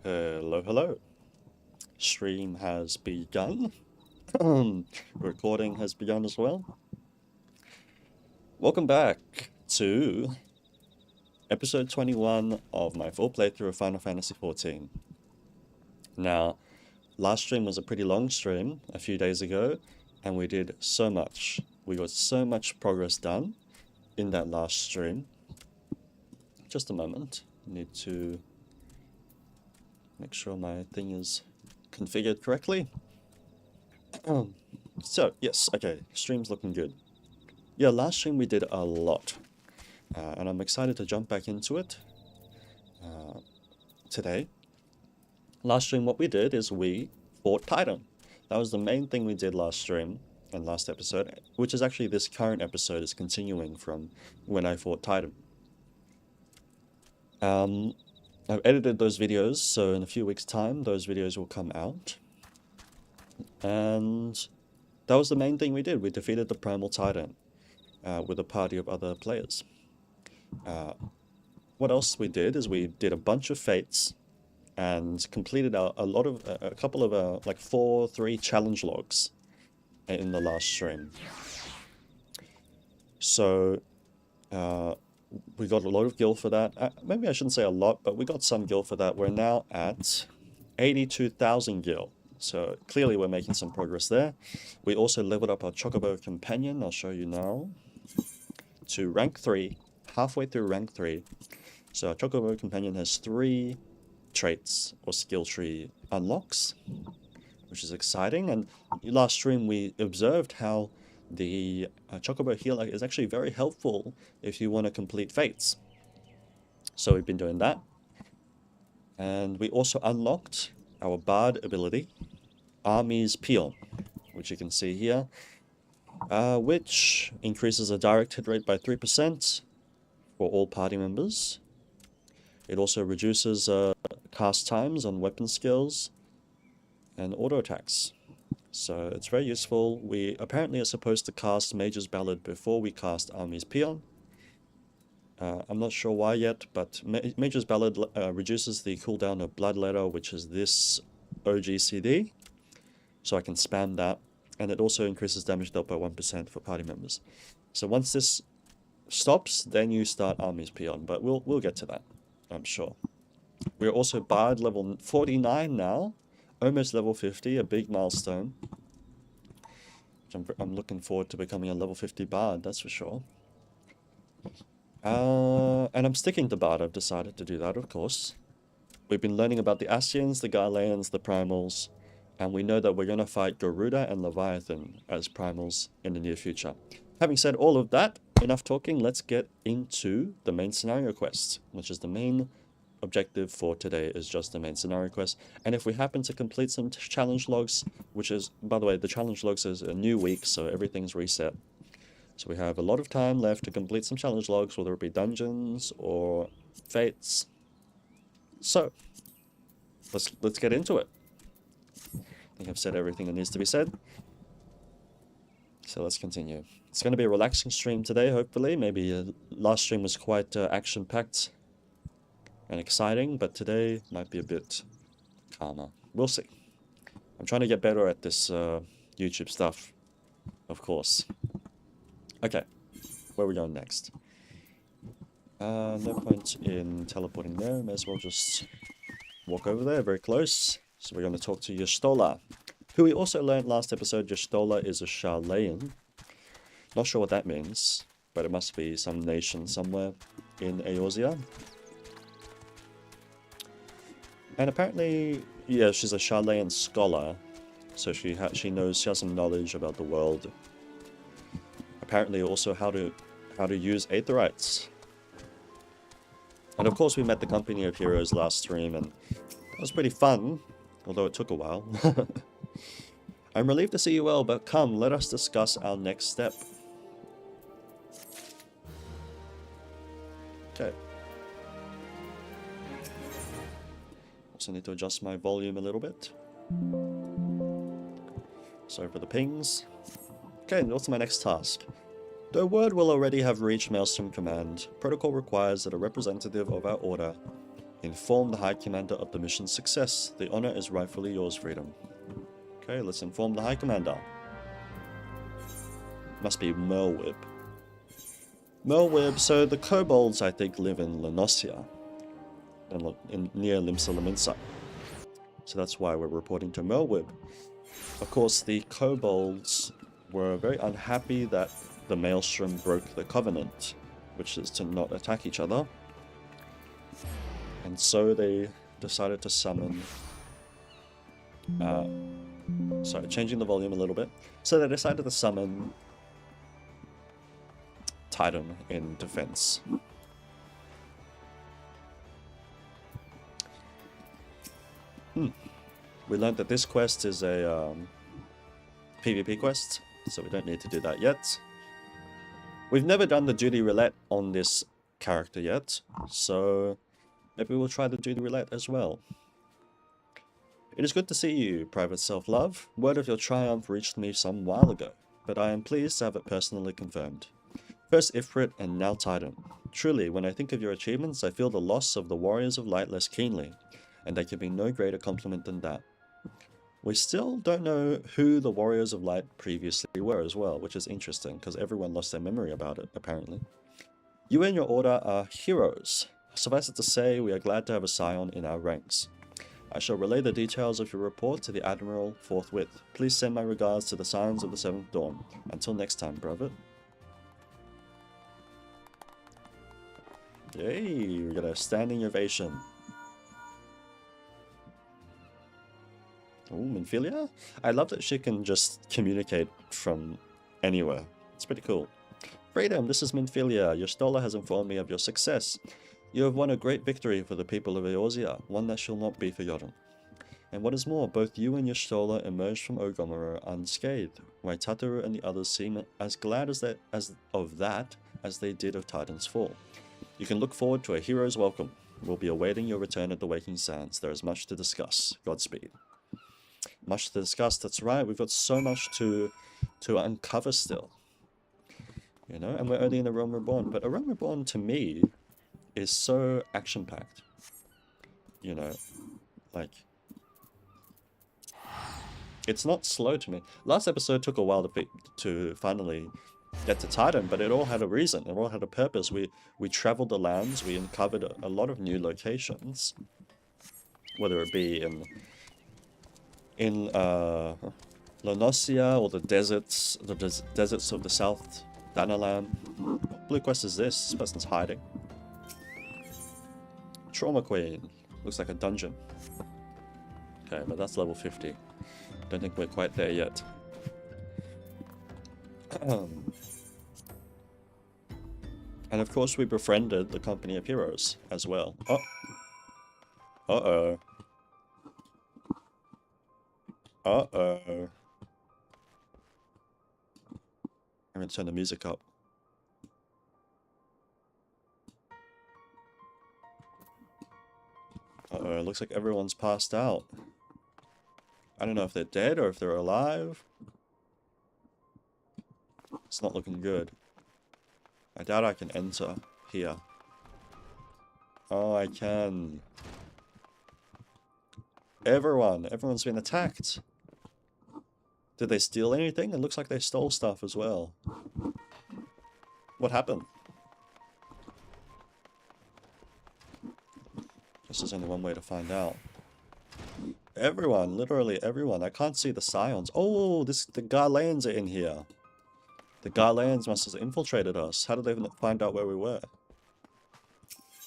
Hello, hello. Stream has begun. Recording has begun as well. Welcome back to episode 21 of my full playthrough of Final Fantasy XIV. Now, last stream was a pretty long stream a few days ago, and we did so much. We got so much progress done in that last stream. Just a moment. Need to make sure my thing is configured correctly. So, yes, okay, stream's looking good. Yeah, last stream we did a lot, and I'm excited to jump back into it today. Last stream what we did is we fought Titan. That was the main thing we did last stream and last episode, which is actually this current episode is continuing from when I fought Titan. I've edited those videos, so in a few weeks' time, those videos will come out. And that was the main thing we did. We defeated the Primal Titan with a party of other players. What else we did is we did a bunch of fates and completed a couple of like 3 challenge logs in the last stream. So we got a lot of gil for that. Maybe I shouldn't say a lot, but we got some gil for that. We're now at 82,000 gil. So clearly we're making some progress there. We also leveled up our Chocobo Companion, I'll show you now, to rank 3, halfway through rank 3. So our Chocobo Companion has 3 traits or skill tree unlocks, which is exciting. And last stream we observed how the Chocobo Healer is actually very helpful if you want to complete fates. So we've been doing that. And we also unlocked our Bard ability, Army's Peon, which you can see here, which increases a direct hit rate by 3% for all party members. It also reduces cast times on weapon skills and auto attacks. So it's very useful. We apparently are supposed to cast Mage's Ballad before we cast Army's Peon. I'm not sure why yet, but Mage's Ballad reduces the cooldown of Bloodletter, which is this OGCD, so I can spam that, and it also increases damage dealt by 1% for party members. So once this stops, then you start Army's Peon, but we'll get to that, I'm sure. We're also Bard level 49 now, almost level 50, a big milestone. I'm looking forward to becoming a level 50 Bard, that's for sure. And I'm sticking to Bard, I've decided to do that, of course. We've been learning about the Ascians, the Garleans, the Primals, and we know that we're going to fight Garuda and Leviathan as Primals in the near future. Having said all of that, enough talking, let's get into the main scenario quest, which is the main objective for today, is just the main scenario quest. And if we happen to complete some challenge logs, which is, by the way, the challenge logs is a new week, so everything's reset. So we have a lot of time left to complete some challenge logs, whether it be dungeons or fates. So, let's get into it. I think I've said everything that needs to be said. So let's continue. It's going to be a relaxing stream today, hopefully. Maybe last stream was quite action-packed and exciting, but today might be a bit calmer. We'll see. I'm trying to get better at this YouTube stuff, of course. Okay, where are we going next? No point in teleporting there, may as well just walk over there, very close. So we're going to talk to Y'shtola, who we also learned last episode. Y'shtola is a Sharlayan. Not sure what that means, but it must be some nation somewhere in Eorzea. And apparently, yeah, she's a Sharlayan scholar, so she has some knowledge about the world. Apparently also how to use Aetherites. And of course we met the company of heroes last stream, and that was pretty fun, although it took a while. I'm relieved to see you well, but come, let us discuss our next step. Okay. Also need to adjust my volume a little bit. Sorry for the pings. Okay, what's my next task? Though word will already have reached Maelstrom Command, protocol requires that a representative of our order Inform the High Commander of the mission's success. The honor is rightfully yours, Freedom. Okay, let's inform the High Commander. Must be Merwib. Merwib, so the kobolds, I think, live in Lenosia, near Limsa Laminsa. So that's why we're reporting to Merwib. Of course, the kobolds were very unhappy that the Maelstrom broke the Covenant, which is to not attack each other. And so they decided to summon... sorry, changing the volume a little bit. So they decided to summon Titan in defense. We learned that this quest is a PvP quest, so we don't need to do that yet. We've never done the duty roulette on this character yet, so maybe we'll try the duty roulette as well. It is good to see you, Private Self-Love. Word of your triumph reached me some while ago, but I am pleased to have it personally confirmed. First Ifrit and now Titan. Truly, when I think of your achievements, I feel the loss of the Warriors of Light less keenly, and there can be no greater compliment than that. We still don't know who the Warriors of Light previously were as well, which is interesting, because everyone lost their memory about it, apparently. You and your order are heroes. Suffice it to say, we are glad to have a Scion in our ranks. I shall relay the details of your report to the Admiral forthwith. Please send my regards to the Scions of the Seventh Dawn. Until next time, brother. Yay, we got a standing ovation. Oh, Minfilia? I love that she can just communicate from anywhere. It's pretty cool. Freedom, this is Minfilia. Your Stola has informed me of your success. You have won a great victory for the people of Eorzea, one that shall not be forgotten. And what is more, both you and your Stola emerged from Ogomera unscathed, while Tataru and the others seem as glad as they did of Titan's fall. You can look forward to a hero's welcome. We'll be awaiting your return at the Waking Sands. There is much to discuss. Godspeed. Much to discuss, that's right. We've got so much to uncover still. You know, and we're only in A Realm Reborn. But A Realm Reborn, to me, is so action-packed. You know, like... It's not slow to me. Last episode took a while to finally get to Titan, but it all had a reason. It all had a purpose. We traveled the lands, we uncovered a lot of new locations. Whether it be in Lenosia or the deserts of the South Danalan. What blue quest is this? This person's hiding. Trauma Queen. Looks like a dungeon. Okay, but that's level 50. Don't think we're quite there yet. And of course we befriended the Company of Heroes as well. Oh. Uh-oh. Uh-oh. I'm gonna turn the music up. Uh-oh, looks like everyone's passed out. I don't know if they're dead or if they're alive. It's not looking good. I doubt I can enter here. Oh, I can. Everyone's been attacked. Did they steal anything? It looks like they stole stuff as well. What happened? Guess there's only one way to find out. Everyone, literally everyone. I can't see the Scions. Oh, the Garleans are in here. The Garleans must have infiltrated us. How did they find out where we were?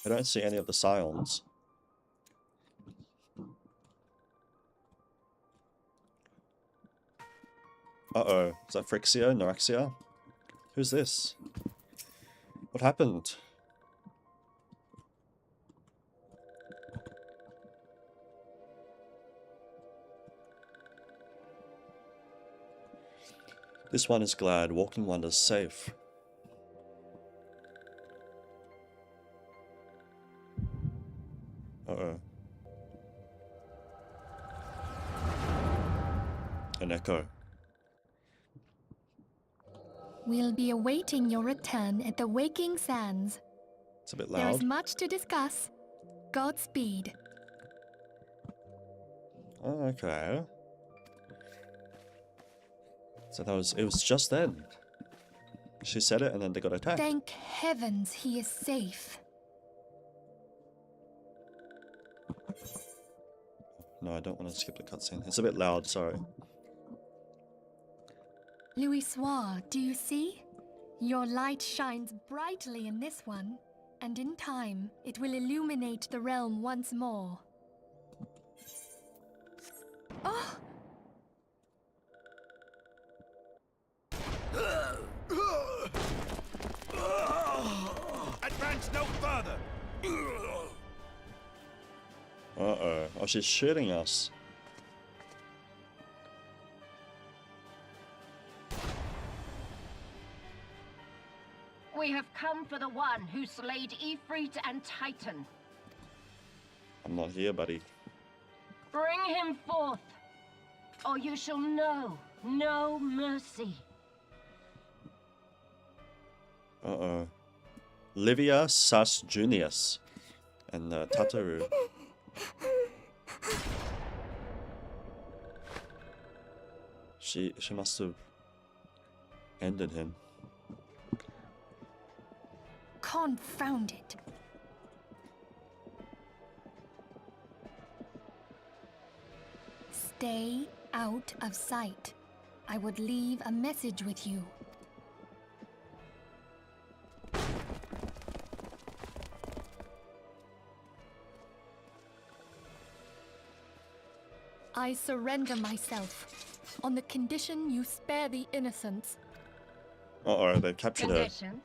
I don't see any of the Scions. Uh-oh. Is that Frixia? Noraxia? Who's this? What happened? This one is glad. Walking Wonders safe. Uh-oh. An echo. We'll be awaiting your return at the Waking Sands. It's a bit There is loud. much to discuss. Godspeed. Oh, okay. So it was just then. She said it and then they got attacked. Thank heavens he is safe. No, I don't want to skip the cutscene. It's a bit loud, sorry. Louisoire, do you see? Your light shines brightly in this one, and in time it will illuminate the realm once more. Oh! Advance no further! Uh-oh. Oh, she's shooting us. We have come for the one who slayed Ifrit and Titan. I'm not here, buddy. Bring him forth, or you shall know no mercy. Uh-oh. Livia Sas Junius and Tataru. She must have ended him. Confound it. Stay out of sight. I would leave a message with you. I surrender myself, on the condition you spare the innocents. Uh-oh, they captured her. Conditions?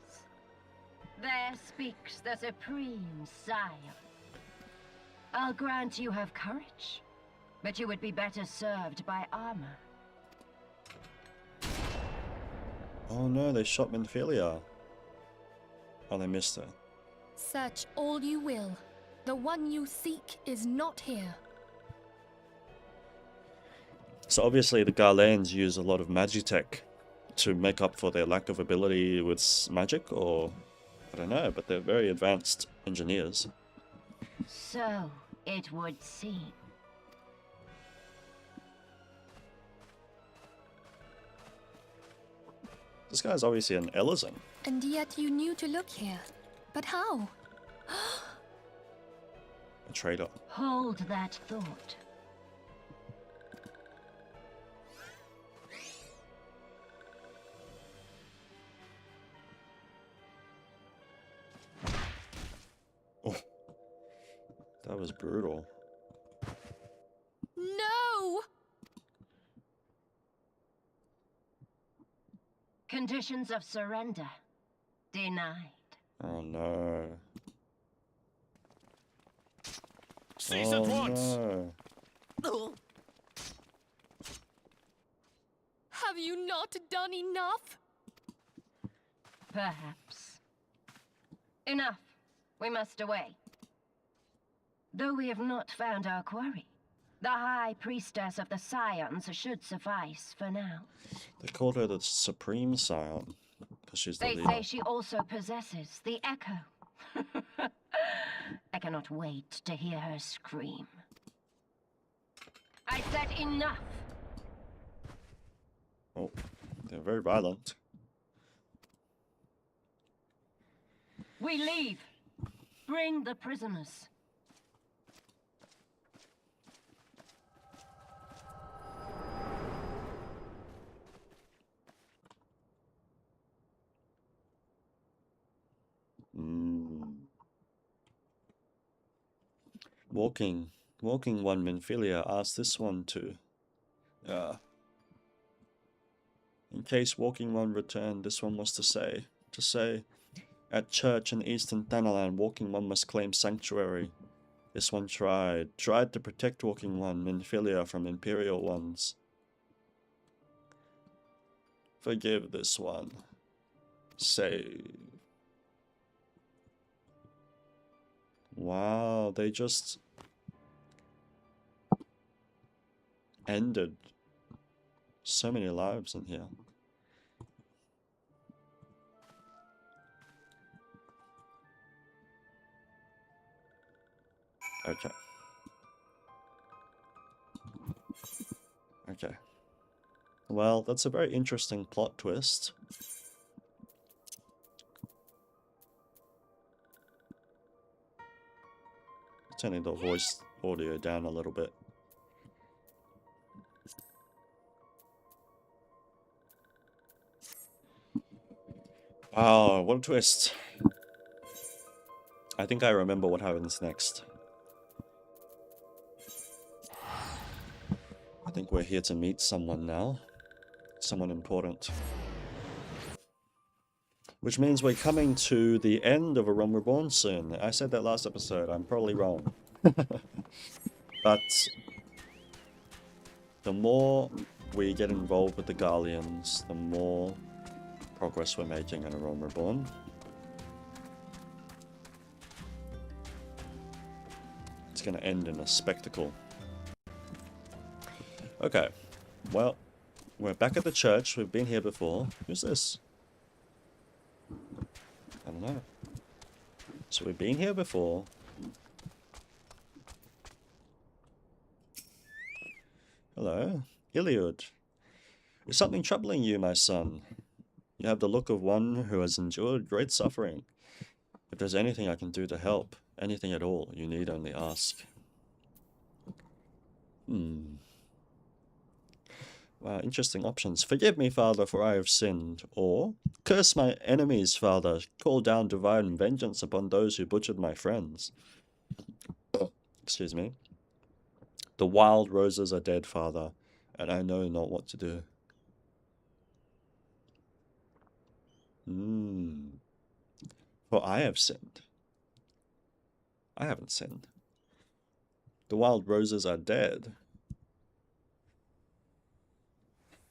There speaks the supreme sire. I'll grant you have courage, but you would be better served by armor. Oh no, they shot Minfilia. Oh, they missed her. Search all you will. The one you seek is not here. So obviously the Garlands use a lot of magitech to make up for their lack of ability with magic, or I don't know, but they're very advanced engineers. So it would seem. This guy's obviously an Ellison. And yet you knew to look here. But how? A traitor. Hold that thought. Oh, that was brutal. No! Conditions of surrender denied. Oh no. Cease at once! No. Have you not done enough? Perhaps. Enough. We must away. Though we have not found our quarry, the High Priestess of the Scions should suffice for now. They called her the Supreme Scion because she's the They leader. say she also possesses the Echo. I cannot wait to hear her scream. I said enough! Oh, they're very violent. We leave! Bring the prisoners. Walking one Minfilia asked this one to. In case walking one returned, this one was to say, at church in eastern Thanalan, walking one must claim sanctuary. This one tried to protect walking one Minfilia from imperial ones. Forgive this one. Save. Wow, they just ended so many lives in here. Okay. Okay. Well, that's a very interesting plot twist. Turning the voice audio down a little bit. Oh, what a twist. I think I remember what happens next. I think we're here to meet someone now. Someone important. Which means we're coming to the end of A Realm Reborn soon. I said that last episode, I'm probably wrong. But the more we get involved with the Guardians, the more progress we're making in A Realm Reborn. It's going to end in a spectacle. Okay, well, we're back at the church. We've been here before. Who's this? I don't know. So we've been here before. Hello, Iliud. Is something troubling you, my son? You have the look of one who has endured great suffering. If there's anything I can do to help, anything at all, you need only ask. Wow, interesting options. Forgive me, Father, for I have sinned. Or, curse my enemies, Father. Call down divine vengeance upon those who butchered my friends. Excuse me. The wild roses are dead, Father, and I know not what to do. For I have sinned. I haven't sinned. The wild roses are dead.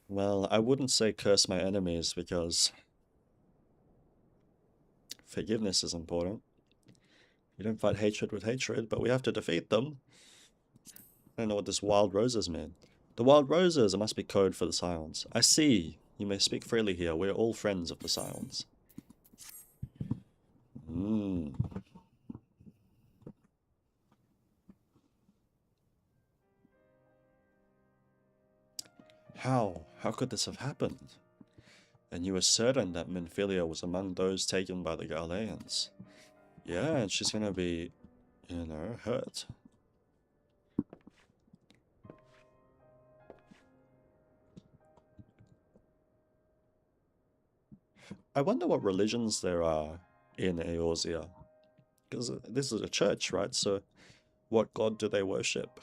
Well, I wouldn't say curse my enemies because forgiveness is important. You don't fight hatred with hatred, but we have to defeat them. I don't know what this wild roses mean. The wild roses, it must be code for the Scions. I see. You may speak freely here. We're all friends of the Scions. How? How could this have happened? And you were certain that Minfilia was among those taken by the Galileans. Yeah, and she's gonna be, you know, hurt. I wonder what religions there are in Eorzea. Because this is a church, right? So what god do they worship?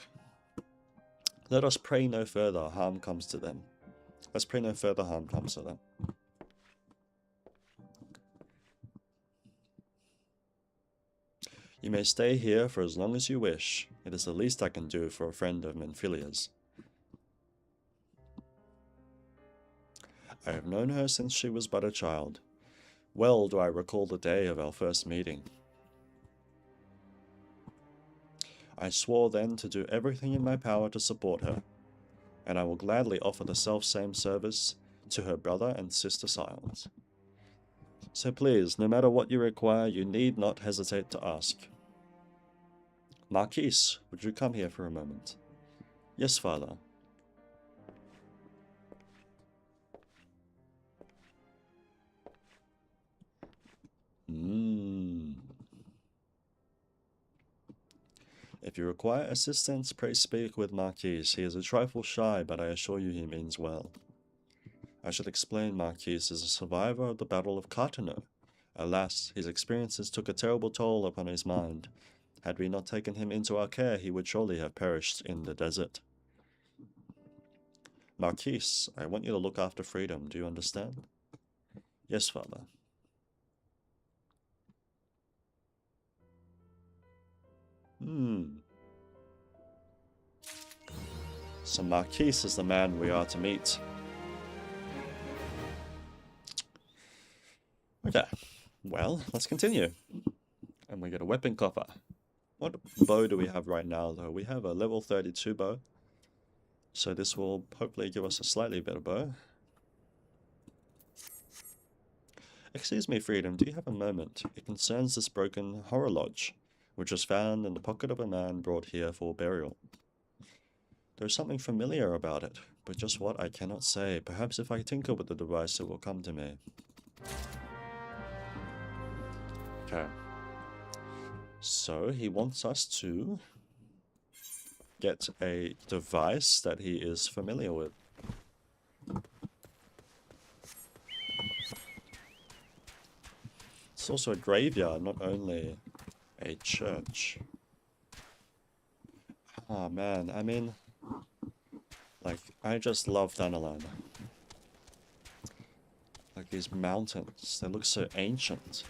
Let us pray no further harm comes to them. Let's pray no further harm comes to them. You may stay here for as long as you wish. It is the least I can do for a friend of Minfilia's. I have known her since she was but a child. Well do I recall the day of our first meeting. I swore then to do everything in my power to support her, and I will gladly offer the self-same service to her brother and sister Scions. So please, no matter what you require, you need not hesitate to ask. Marquise, would you come here for a moment? Yes, Father. If you require assistance, pray speak with Marquise. He is a trifle shy, but I assure you he means well. I should explain Marquise is a survivor of the Battle of Cartano. Alas, his experiences took a terrible toll upon his mind. Had we not taken him into our care, he would surely have perished in the desert. Marquise, I want you to look after freedom, do you understand? Yes, Father. So Marquise is the man we are to meet. Okay, well, let's continue. And we get a weapon coffer. What bow do we have right now, though? We have a level 32 bow. So this will hopefully give us a slightly better bow. Excuse me, Freedom, do you have a moment? It concerns this broken horror lodge. which was found in the pocket of a man brought here for burial. There's something familiar about it, but just what I cannot say. Perhaps if I tinker with the device it will come to me. Okay. So he wants us to get a device that he is familiar with. It's also a graveyard, not only a church. Oh man, I mean, like, I just love Dandelion. Like these mountains, they look so ancient.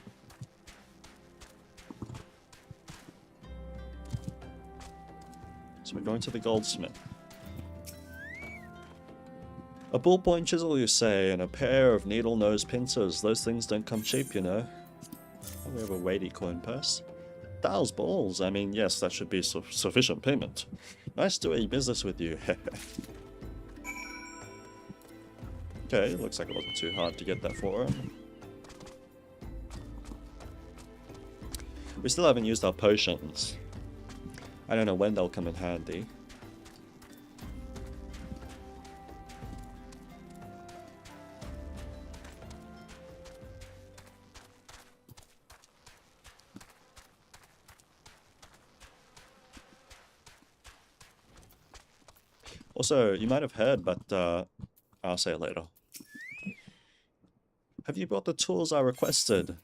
So we're going to the goldsmith. A ballpoint chisel, you say, and a pair of needle-nose pincers. Those things don't come cheap, you know. Oh, we have a weighty coin purse. Thou's balls. I mean, yes, that should be sufficient payment. Nice doing business with you. Okay, looks like it wasn't too hard to get that for him. We still haven't used our potions. I don't know when they'll come in handy. Also, you might have heard, but I'll say it later. Have you brought the tools I requested?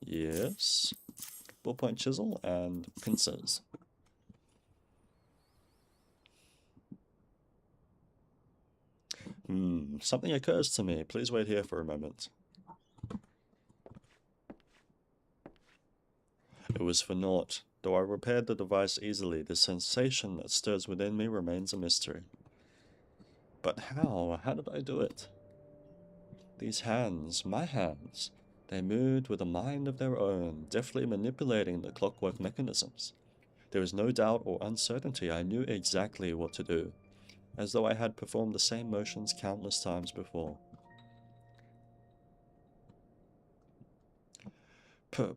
Yes. Ballpoint chisel and pincers. Something occurs to me. Please wait here for a moment. It was for naught. Though I repaired the device easily, the sensation that stirs within me remains a mystery. But how? How did I do it? These hands, my hands, they moved with a mind of their own, deftly manipulating the clockwork mechanisms. There was no doubt or uncertainty. I knew exactly what to do, as though I had performed the same motions countless times before.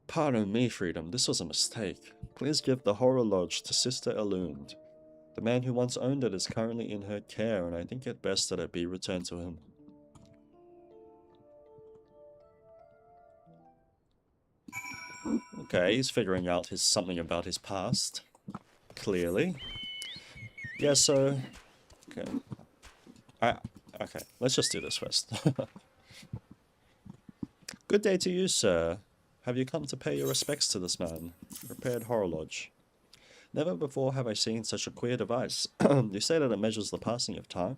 Pardon me, Freedom, this was a mistake. Please give the Horror Lodge to Sister Elund. The man who once owned it is currently in her care, and I think it best that it be returned to him. Okay, he's figuring out something about his past. Clearly. Yeah, so... Okay. Okay, let's just do this first. Good day to you, sir. Have you come to pay your respects to this man? Repaired Horror Lodge. Never before have I seen such a queer device. You say that it measures the passing of time?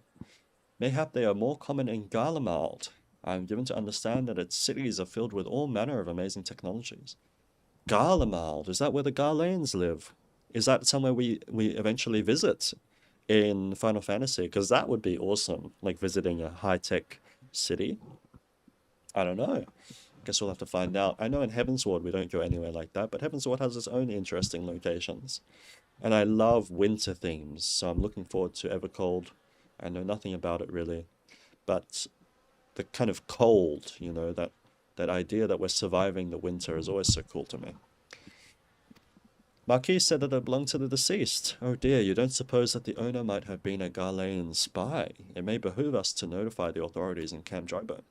Mayhap they are more common in Garlemald. I am given to understand that its cities are filled with all manner of amazing technologies. Garlemald, is that where the Garleans live? Is that somewhere we eventually visit in Final Fantasy? Because that would be awesome, like visiting a high-tech city. I don't know. Guess we'll have to find out. I know in Heavensward we don't go anywhere like that, but Heavensward has its own interesting locations. And I love winter themes, so I'm looking forward to Evercold. I know nothing about it really, but the kind of cold, you know, that idea that we're surviving the winter is always so cool to me. Marquis said that it belonged to the deceased. Oh dear, you don't suppose that the owner might have been a Garlean spy? It may behoove us to notify the authorities in Camp Dryburn.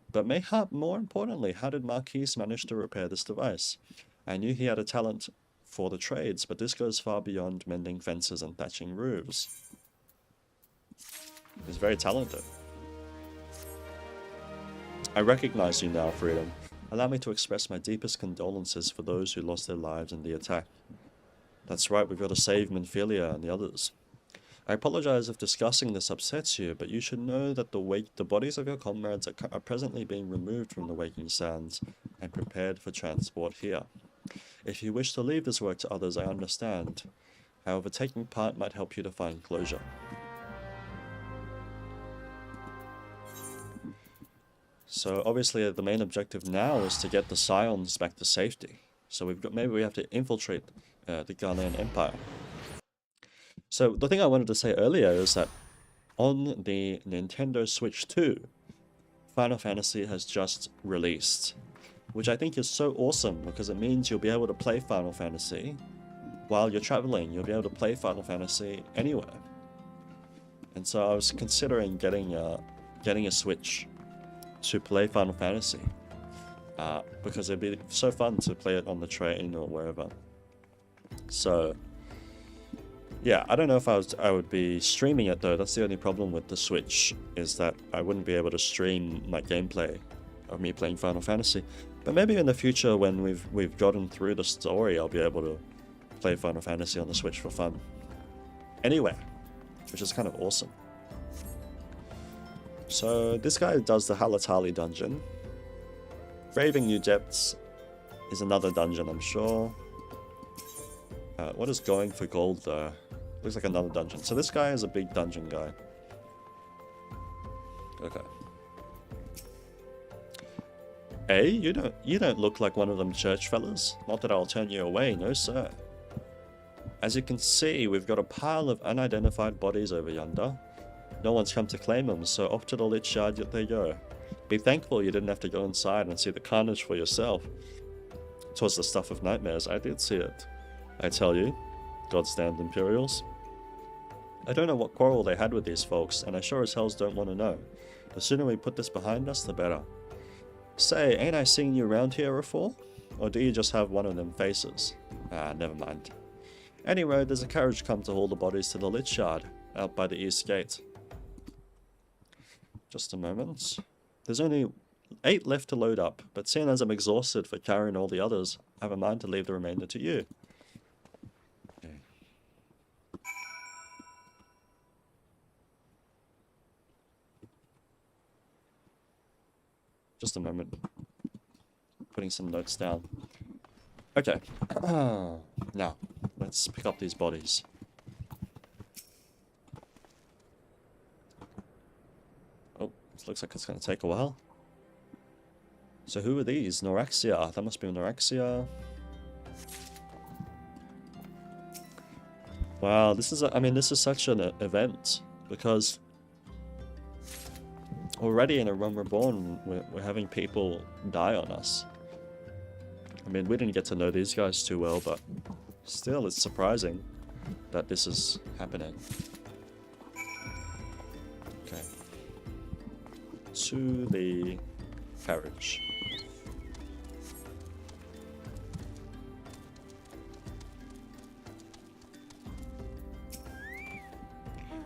But mayhap more importantly, how did Marquis manage to repair this device? I knew he had a talent for the trades, but this goes far beyond mending fences and thatching roofs. He's very talented. I recognize you now, Freedom. Allow me to express my deepest condolences for those who lost their lives in the attack. That's right, we've got to save Minfilia and the others. I apologize if discussing this upsets you, but you should know that the bodies of your comrades are presently being removed from the Waking Sands and prepared for transport here. If you wish to leave this work to others, I understand. However, taking part might help you to find closure. So obviously the main objective now is to get the Scions back to safety. So maybe we have to infiltrate the Ghanaian Empire. So the thing I wanted to say earlier is that on the Nintendo Switch 2, Final Fantasy has just released, which I think is so awesome because it means you'll be able to play Final Fantasy while you're traveling. You'll be able to play Final Fantasy anywhere. And so I was considering getting a Switch to play Final Fantasy because it'd be so fun to play it on the train or wherever. So yeah, I don't know if I would be streaming it though. That's the only problem with the Switch, is that I wouldn't be able to stream my gameplay of me playing Final Fantasy. But maybe in the future, when we've gotten through the story, I'll be able to play Final Fantasy on the Switch for fun. Anywhere, which is kind of awesome. So this guy does the Halatali dungeon. Braving New Depths is another dungeon, I'm sure. What is going for gold though? Looks like another dungeon. So this guy is a big dungeon guy. Okay. Hey, you don't look like one of them church fellas. Not that I'll turn you away, no sir. As you can see, we've got a pile of unidentified bodies over yonder. No one's come to claim them, so off to the lit shard they go. Be thankful you didn't have to go inside and see the carnage for yourself. 'Twas the stuff of nightmares, I did see it. I tell you, goddamned Imperials. I don't know what quarrel they had with these folks, and I sure as hells don't want to know. The sooner we put this behind us, the better. Say, ain't I seen you around here before? Or do you just have one of them faces? Ah, never mind. Anyway, there's a carriage come to haul the bodies to the lit shard, out by the east gate. Just a moment. There's only 8 left to load up, but seeing as I'm exhausted for carrying all the others, I have a mind to leave the remainder to you. Okay. Just a moment. Putting some notes down. Okay. Now, let's pick up these bodies. Oh, this looks like it's going to take a while. So who are these? Noraxia. That must be Noraxia. Wow, this is this is such an event, because already in A Realm Reborn, we're having people die on us. I mean, we didn't get to know these guys too well, but still, it's surprising that this is happening. Okay. To the carriage.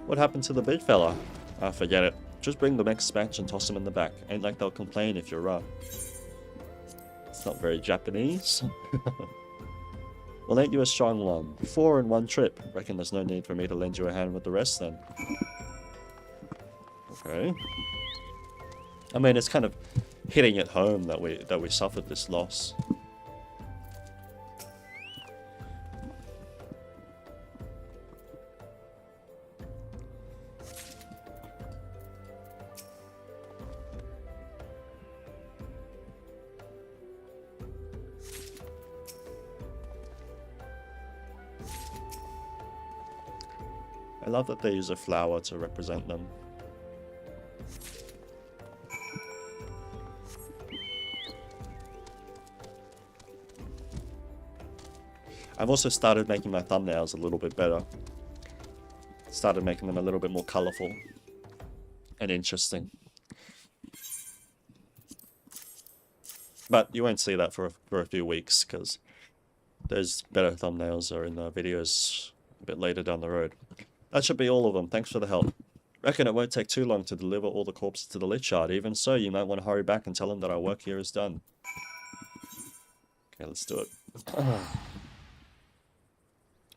What happened to the big fella? Ah, forget it. Just bring the next batch and toss him in the back. Ain't like they'll complain if you're rough. It's not very Japanese. Well, ain't you a strong one? 4 in one trip. Reckon there's no need for me to lend you a hand with the rest then. Okay. I mean, it's kind of hitting it home that we suffered this loss. I love that they use a flower to represent them. I've also started making my thumbnails a little bit better. Started making them a little bit more colorful and interesting. But you won't see that for a few weeks, because those better thumbnails are in the videos a bit later down the road. That should be all of them. Thanks for the help. Reckon it won't take too long to deliver all the corpses to the lit shard. Even so, you might want to hurry back and tell them that our work here is done. Okay, let's do it.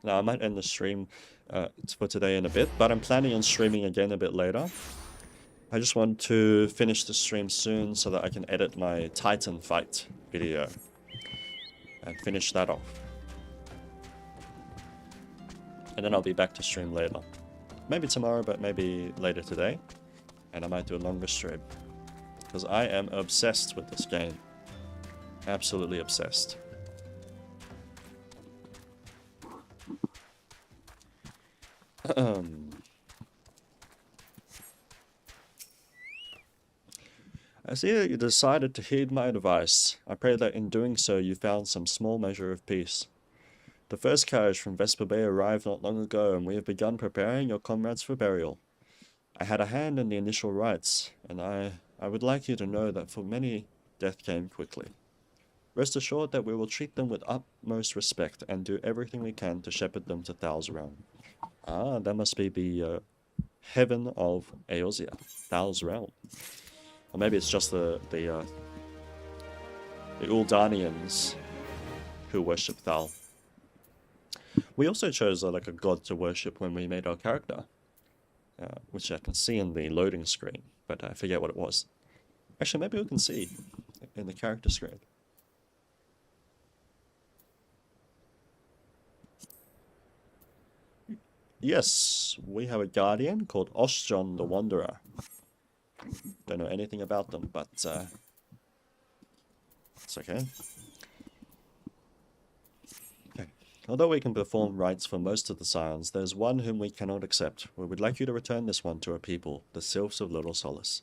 Now, I might end the stream for today in a bit, but I'm planning on streaming again a bit later. I just want to finish the stream soon so that I can edit my Titan fight video and finish that off. And then I'll be back to stream later. Maybe tomorrow, but maybe later today. And I might do a longer stream. Because I am obsessed with this game. Absolutely obsessed. I see that you decided to heed my advice. I pray that in doing so you found some small measure of peace. The first carriage from Vesper Bay arrived not long ago, and we have begun preparing your comrades for burial. I had a hand in the initial rites, and I would like you to know that for many, death came quickly. Rest assured that we will treat them with utmost respect and do everything we can to shepherd them to Thal's realm. Ah, that must be the heaven of Eorzea, Thal's realm. Or maybe it's just the Uldanians who worship Thal. We also chose like a god to worship when we made our character, which I can see in the loading screen, but I forget what it was. Actually, maybe we can see in the character screen. Yes, we have a guardian called Ostjon the Wanderer. Don't know anything about them, but it's okay. Although we can perform rites for most of the Scions, there is one whom we cannot accept. We would like you to return this one to her people, the Sylphs of Little Solace.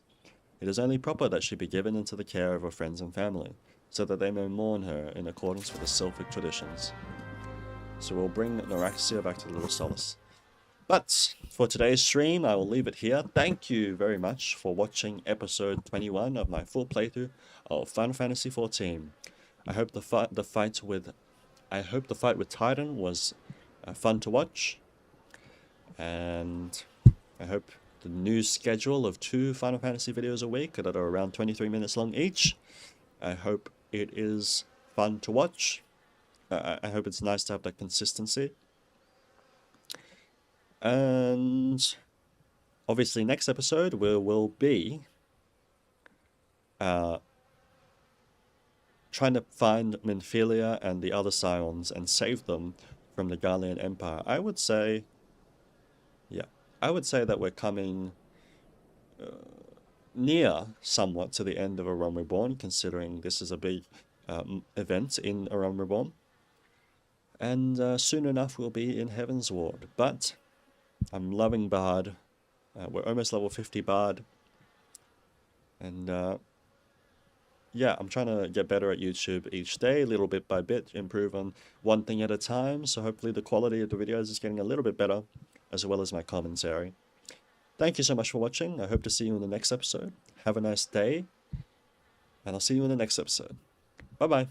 It is only proper that she be given into the care of her friends and family, so that they may mourn her in accordance with the Sylphic traditions. So we'll bring Noraxia back to Little Solace. But for today's stream, I will leave it here. Thank you very much for watching episode 21 of my full playthrough of Final Fantasy XIV. I hope the fight with Titan was fun to watch, and I hope the new schedule of 2 Final Fantasy videos a week that are around 23 minutes long each, I hope it is fun to watch. I hope it's nice to have that consistency. And obviously next episode we will be trying to find Minfilia and the other Scions and save them from the Garlean Empire. I would say that we're coming near somewhat to the end of A Realm Reborn, considering this is a big event in A Realm Reborn. And soon enough we'll be in Heavensward. But I'm loving Bard. We're almost level 50 Bard. And yeah, I'm trying to get better at YouTube each day, little bit by bit, improve on one thing at a time. So hopefully the quality of the videos is getting a little bit better, as well as my commentary. Thank you so much for watching. I hope to see you in the next episode. Have a nice day, and I'll see you in the next episode. Bye-bye.